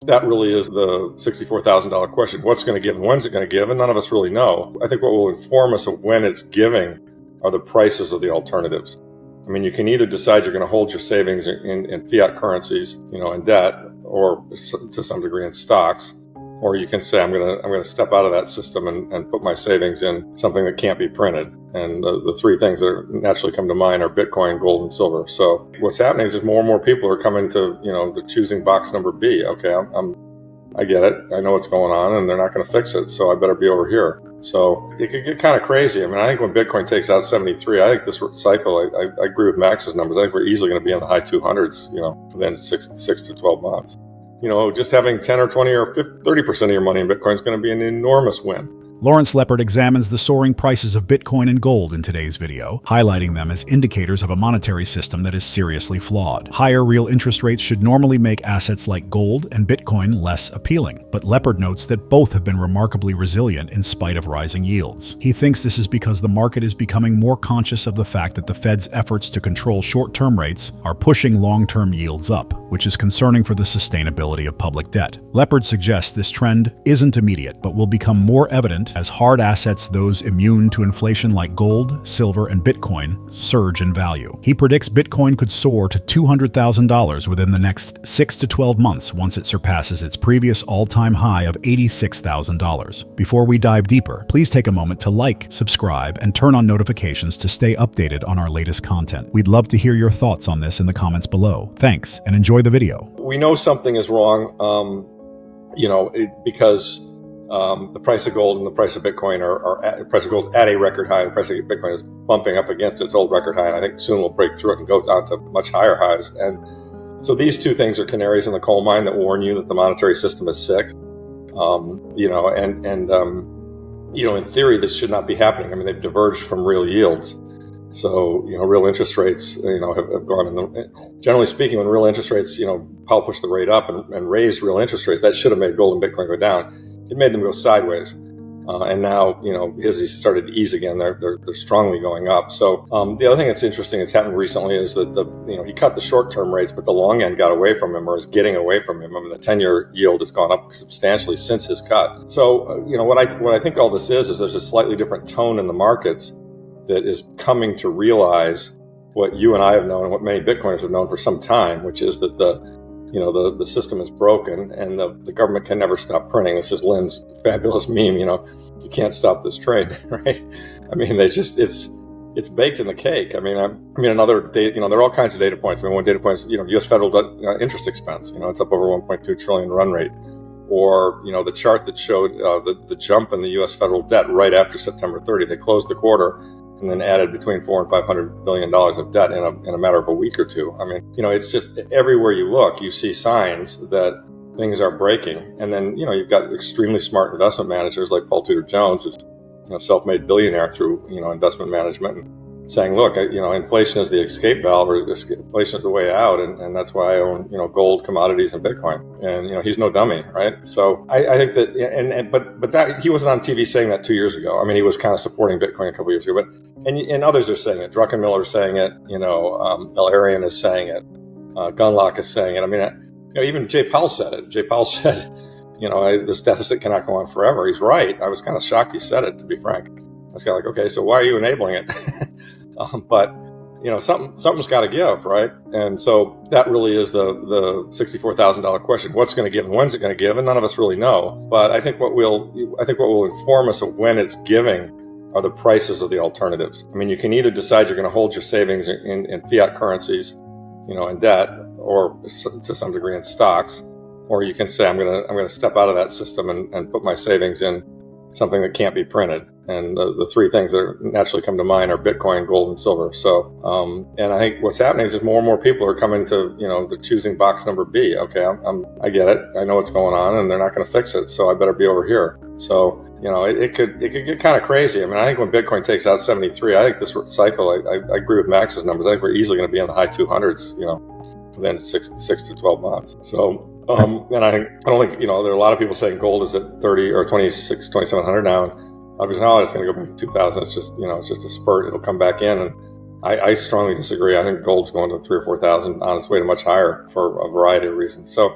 that really is the $64,000 question. What's going to give and when's it going to give? And none of us really know. I think what will inform us of when it's giving are the prices of the alternatives. I mean, you can either decide you're going to hold your savings in fiat currencies, in debt, or to some degree in stocks, or you can say I'm going to step out of that system and put my savings in something that can't be printed. And the three things that naturally come to mind are Bitcoin, gold, and silver. So what's happening is just more and more people are coming to the choosing box number B. Okay, I get it. I know what's going on, and they're not going to fix it, so I better be over here. So it could get kind of crazy. I mean, I think when Bitcoin takes out 73, I think this cycle, I agree with Max's numbers. I think we're easily going to be in the high 200s, within 6 to 12 months. Just having 10 or 20 or 30% of your money in Bitcoin is going to be an enormous win. Lawrence Lepard examines the soaring prices of Bitcoin and gold in today's video, highlighting them as indicators of a monetary system that is seriously flawed. Higher real interest rates should normally make assets like gold and Bitcoin less appealing, but Lepard notes that both have been remarkably resilient in spite of rising yields. He thinks this is because the market is becoming more conscious of the fact that the Fed's efforts to control short-term rates are pushing long-term yields up, which is concerning for the sustainability of public debt. Lepard suggests this trend isn't immediate, but will become more evident as hard assets, those immune to inflation like gold, silver, and Bitcoin, surge in value. He predicts Bitcoin could soar to $200,000 within the next 6 to 12 months once it surpasses its previous all-time high of $86,000. Before we dive deeper, please take a moment to like, subscribe, and turn on notifications to stay updated on our latest content. We'd love to hear your thoughts on this in the comments below. Thanks, and enjoy the video. We know something is wrong, because the price of gold and the price of Bitcoin the price of gold at a record high. The price of Bitcoin is bumping up against its old record high, and I think soon we'll break through it and go down to much higher highs. And so these two things are canaries in the coal mine that warn you that the monetary system is sick. In theory, this should not be happening. I mean, they've diverged from real yields. So, real interest rates, have gone generally speaking, when real interest rates, Powell pushed the rate up and raised real interest rates, that should have made gold and Bitcoin go down. It made them go sideways. And now, as he started to ease again, they're strongly going up. So the other thing that's interesting that's happened recently is that he cut the short-term rates, but the long end got away from him, or is getting away from him. I mean, the 10-year yield has gone up substantially since his cut. So, what I think all this is there's a slightly different tone in the markets that is coming to realize what you and I have known and what many Bitcoiners have known for some time, which is that the system is broken and the government can never stop printing. This is Lynn's fabulous meme, you can't stop this train, right? I mean, it's baked in the cake. I mean, another data, there are all kinds of data points. I mean, one data point is, U.S. federal interest expense, it's up over 1.2 trillion run rate. Or, the chart that showed the jump in the U.S. federal debt right after September 30. They closed the quarter and then added between $400 and $500 billion of debt in a matter of a week or two. I mean, it's just everywhere you look, you see signs that things are breaking. And then, you've got extremely smart investment managers like Paul Tudor Jones, who's self-made billionaire through investment management, and saying, look, inflation is the escape valve, or inflation is the way out, and that's why I own gold, commodities, and Bitcoin. And he's no dummy, right? So I think that, but that he wasn't on TV saying that 2 years ago. I mean, he was kind of supporting Bitcoin a couple years ago, and others are saying it. Druckenmiller is saying it. El-Arian is saying it. Gunlock is saying it. I mean, even Jay Powell said it. Jay Powell said, this deficit cannot go on forever. He's right. I was kind of shocked he said it, to be frank. I was kind of like, okay, so why are you enabling it? But something's got to give, right? And so that really is the $64,000 question. What's going to give and when's it going to give? And none of us really know. But I think what will inform us of when it's giving are the prices of the alternatives. I mean, you can either decide you're going to hold your savings in fiat currencies, in debt, or to some degree in stocks, or you can say I'm going to step out of that system and put my savings in something that can't be printed. And the three things that naturally come to mind are Bitcoin, gold, and silver. So, and I think what's happening is just more and more people are coming to, the choosing box number B. Okay, I get it. I know what's going on, and they're not going to fix it, so I better be over here. So, it could get kind of crazy. I mean, I think when Bitcoin takes out 73, I think this cycle, I agree with Max's numbers. I think we're easily going to be in the high 200s, within 6 to 12 months. So, and I don't think, there are a lot of people saying gold is at 30 or 2,700 now. And it's going to go back to 2,000. It's just, it's just a spurt. It'll come back in. And I strongly disagree. I think gold's going to 3,000 or 4,000 on its way to much higher for a variety of reasons. So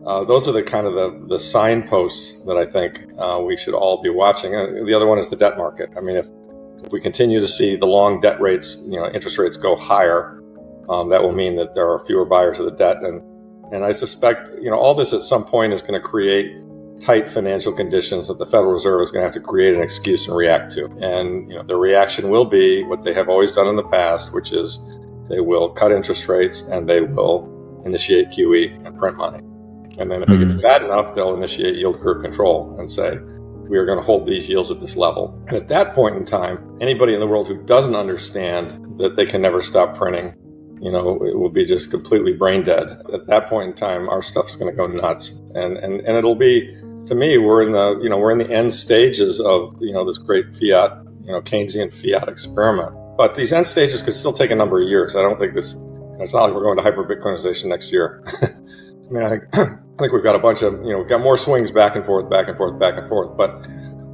those are the kind of the signposts that I think we should all be watching. The other one is the debt market. I mean, if we continue to see the long debt rates, interest rates go higher, that will mean that there are fewer buyers of the debt. And I suspect, all this at some point is going to create tight financial conditions that the Federal Reserve is going to have to create an excuse and react to. And, the reaction will be what they have always done in the past, which is they will cut interest rates and they will initiate QE and print money. And then if it gets bad enough, they'll initiate yield curve control and say, we are going to hold these yields at this level. And at that point in time, anybody in the world who doesn't understand that they can never stop printing, it will be just completely brain dead. At that point in time, our stuff's going to go nuts. And it'll be, to me, we're in the end stages of, this great fiat, Keynesian fiat experiment. But these end stages could still take a number of years. I don't think it's not like we're going to hyper Bitcoinization next year. I mean, I think we've got a bunch of, we've got more swings back and forth, back and forth, back and forth. But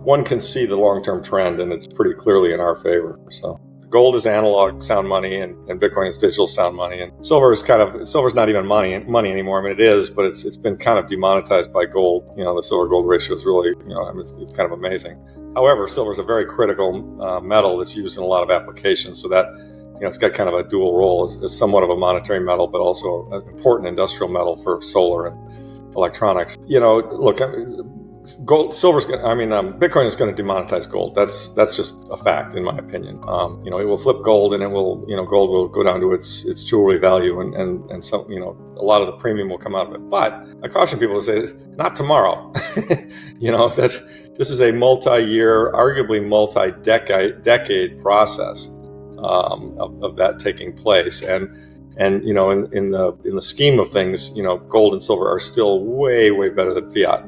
one can see the long-term trend, and it's pretty clearly in our favor. So gold is analog sound money, and Bitcoin is digital sound money. And silver's not even money anymore. I mean, it is, but it's been kind of demonetized by gold. The silver-gold ratio is really, it's kind of amazing. However, silver is a very critical metal that's used in a lot of applications. So that, it's got kind of a dual role as somewhat of a monetary metal, but also an important industrial metal for solar and electronics. Look, Bitcoin is going to demonetize gold. That's just a fact, in my opinion. It will flip gold, and it will, gold will go down to its jewelry value, and some, a lot of the premium will come out of it. But I caution people to say, not tomorrow. This is a multi-year, arguably multi-decade process of that taking place, and in the scheme of things, gold and silver are still way better than fiat.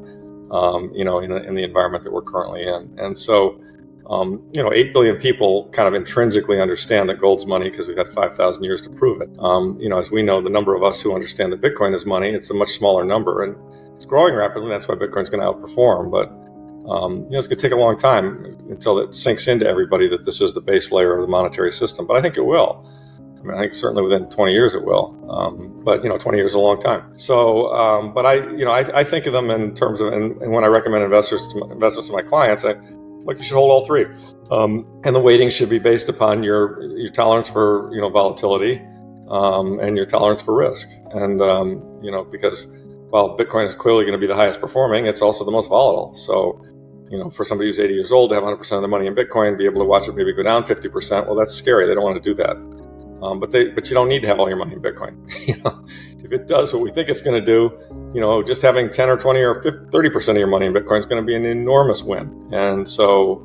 In the environment that we're currently in. And so, 8 billion people kind of intrinsically understand that gold's money because we've had 5,000 years to prove it. As we know, the number of us who understand that Bitcoin is money, it's a much smaller number, and it's growing rapidly. That's why Bitcoin's going to outperform. But, it's going to take a long time until it sinks into everybody that this is the base layer of the monetary system. But I think it will. I think certainly within 20 years it will, but 20 years is a long time. So, but I think of them in terms of, and when I recommend investments to my clients, you should hold all three, and the weighting should be based upon your tolerance for volatility, and your tolerance for risk, and because while Bitcoin is clearly going to be the highest performing, it's also the most volatile. So, for somebody who's 80 years old to have 100% of their money in Bitcoin, be able to watch it maybe go down 50%, well, that's scary. They don't want to do that. But you don't need to have all your money in Bitcoin. If it does what we think it's going to do, just having 10 or 20 or 30% of your money in Bitcoin is going to be an enormous win. And so,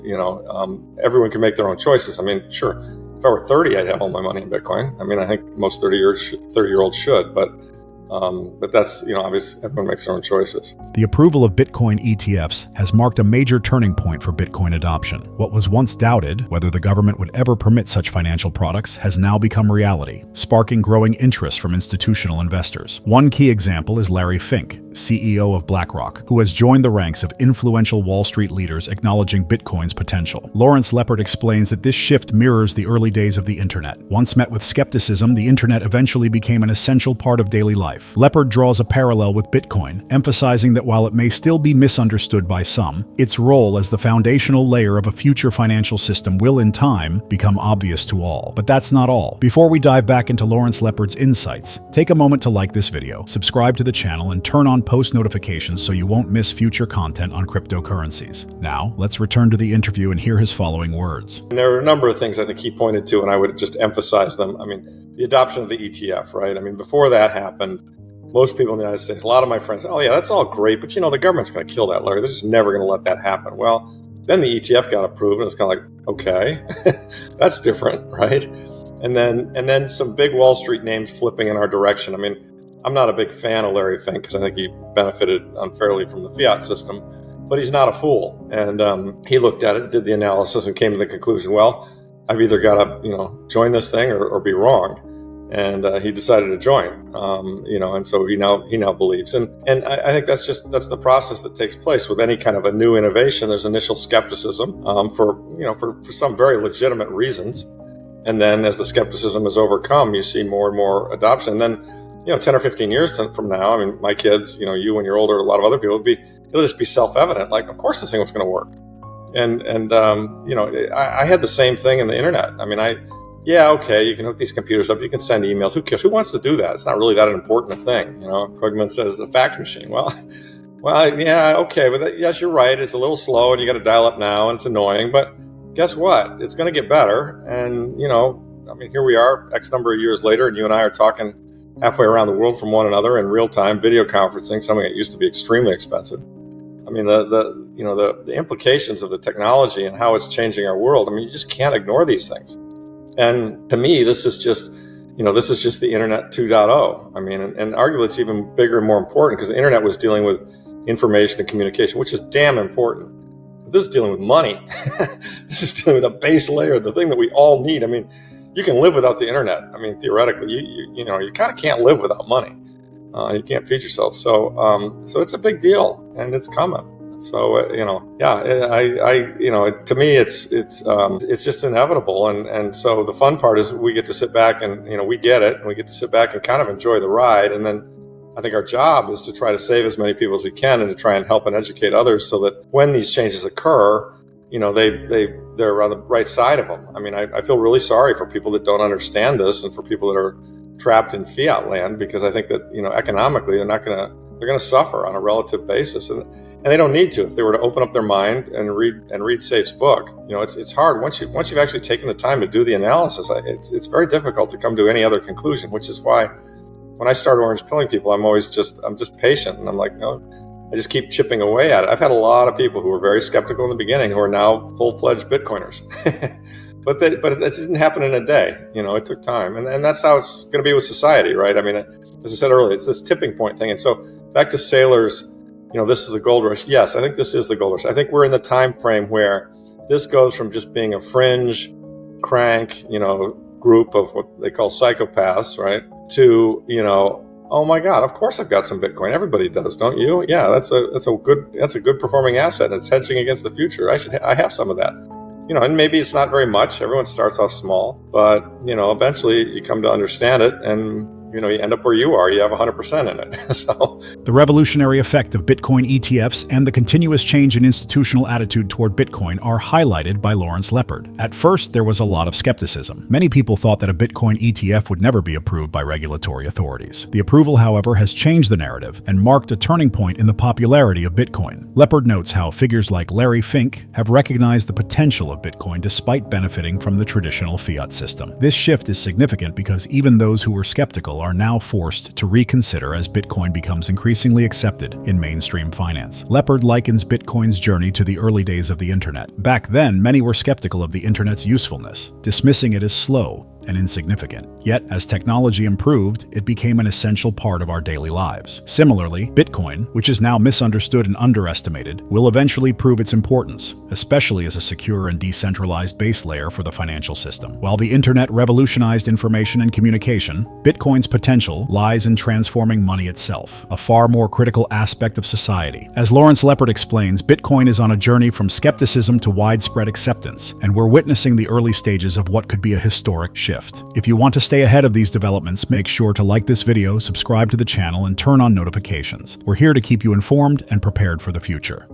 everyone can make their own choices. I mean, sure, if I were 30, I'd have all my money in Bitcoin. I mean, I think most 30-year-olds should, but that's, obviously everyone makes their own choices. The approval of Bitcoin ETFs has marked a major turning point for Bitcoin adoption. What was once doubted, whether the government would ever permit such financial products, has now become reality, sparking growing interest from institutional investors. One key example is Larry Fink, CEO of BlackRock, who has joined the ranks of influential Wall Street leaders acknowledging Bitcoin's potential. Lawrence Lepard explains that this shift mirrors the early days of the internet. Once met with skepticism, the internet eventually became an essential part of daily life. Lepard draws a parallel with Bitcoin, emphasizing that while it may still be misunderstood by some, its role as the foundational layer of a future financial system will, in time, become obvious to all. But that's not all. Before we dive back into Lawrence Lepard's insights, take a moment to like this video, subscribe to the channel, and turn on post notifications so you won't miss future content on cryptocurrencies. Now, let's return to the interview and hear his following words. And there are a number of things I think he pointed to, and I would just emphasize them. I mean, the adoption of the ETF, right? I mean, before that happened, most people in the United States, a lot of my friends, oh yeah, that's all great, but the government's going to kill that, Larry. They're just never going to let that happen. Well, then the ETF got approved, and it's kind of like, okay, that's different, right? And then some big Wall Street names flipping in our direction. I mean, I'm not a big fan of Larry Fink because I think he benefited unfairly from the fiat system, but he's not a fool. And he looked at it, did the analysis, and came to the conclusion, well, I've either got to, join this thing or be wrong. And he decided to join, and so he now believes. And I think that's the process that takes place with any kind of a new innovation. There's initial skepticism for some very legitimate reasons. And then as the skepticism is overcome, you see more and more adoption. And then 10 or 15 years from now, I mean, my kids, you when you're older, a lot of other people, it'll just be self-evident. Like, of course this thing was going to work. And I had the same thing in the internet. I mean, okay, you can hook these computers up, you can send emails. Who cares? Who wants to do that? It's not really that important a thing. Krugman says the fax machine. Well, yeah, okay, but yes, you're right. It's a little slow, and you got to dial up now, and it's annoying. But guess what? It's going to get better. And I mean, here we are, X number of years later, and you and I are talking halfway around the world from one another in real time, video conferencing, something that used to be extremely expensive. I mean, the implications of the technology and how it's changing our world. I mean, you just can't ignore these things. And to me, this is just the internet 2.0. I mean, and arguably it's even bigger and more important because the internet was dealing with information and communication, which is damn important. But this is dealing with money. This is dealing with a base layer, the thing that we all need. I mean, you can live without the internet. I mean, theoretically, you kind of can't live without money. You can't feed yourself. So it's a big deal, and it's coming. So to me, it's just inevitable. And so the fun part is we get to sit back and we get it, and we get to sit back and kind of enjoy the ride. And then I think our job is to try to save as many people as we can, and to try and help and educate others so that when these changes occur, they're on the right side of them. I mean, I feel really sorry for people that don't understand this, and for people that are trapped in fiat land, because I think that economically they're going to suffer on a relative basis, and they don't need to. If they were to open up their mind and read Safe's book, it's hard once you've actually taken the time to do the analysis. It's very difficult to come to any other conclusion, which is why when I start orange pilling people, I'm just patient, and I'm like, no, I just keep chipping away at it. I've had a lot of people who were very skeptical in the beginning who are now full-fledged Bitcoiners. But it didn't happen in a day. It took time. And that's how it's going to be with society, right? I mean, as I said earlier, it's this tipping point thing. And so back to sailors, this is the gold rush. Yes, I think this is the gold rush. I think we're in the time frame where this goes from just being a fringe crank, group of what they call psychopaths, right? To, oh my God, of course I've got some Bitcoin. Everybody does, don't you? Yeah, that's a good performing asset. It's hedging against the future. I have some of that. And maybe it's not very much. Everyone starts off small, but eventually you come to understand it, and you end up where you are. You have 100% in it. So the revolutionary effect of Bitcoin ETFs and the continuous change in institutional attitude toward Bitcoin are highlighted by Lawrence Lepard. At first, there was a lot of skepticism. Many people thought that a Bitcoin ETF would never be approved by regulatory authorities. The approval, however, has changed the narrative and marked a turning point in the popularity of Bitcoin. Lepard notes how figures like Larry Fink have recognized the potential of Bitcoin despite benefiting from the traditional fiat system. This shift is significant because even those who were skeptical are now forced to reconsider as Bitcoin becomes increasingly accepted in mainstream finance. Lepard likens Bitcoin's journey to the early days of the internet. Back then, many were skeptical of the internet's usefulness, dismissing it as slow and insignificant. Yet, as technology improved, it became an essential part of our daily lives. Similarly, Bitcoin, which is now misunderstood and underestimated, will eventually prove its importance, especially as a secure and decentralized base layer for the financial system. While the internet revolutionized information and communication, Bitcoin's potential lies in transforming money itself, a far more critical aspect of society. As Lawrence Lepard explains, Bitcoin is on a journey from skepticism to widespread acceptance, and we're witnessing the early stages of what could be a historic shift. If you want to stay ahead of these developments, make sure to like this video, subscribe to the channel, and turn on notifications. We're here to keep you informed and prepared for the future.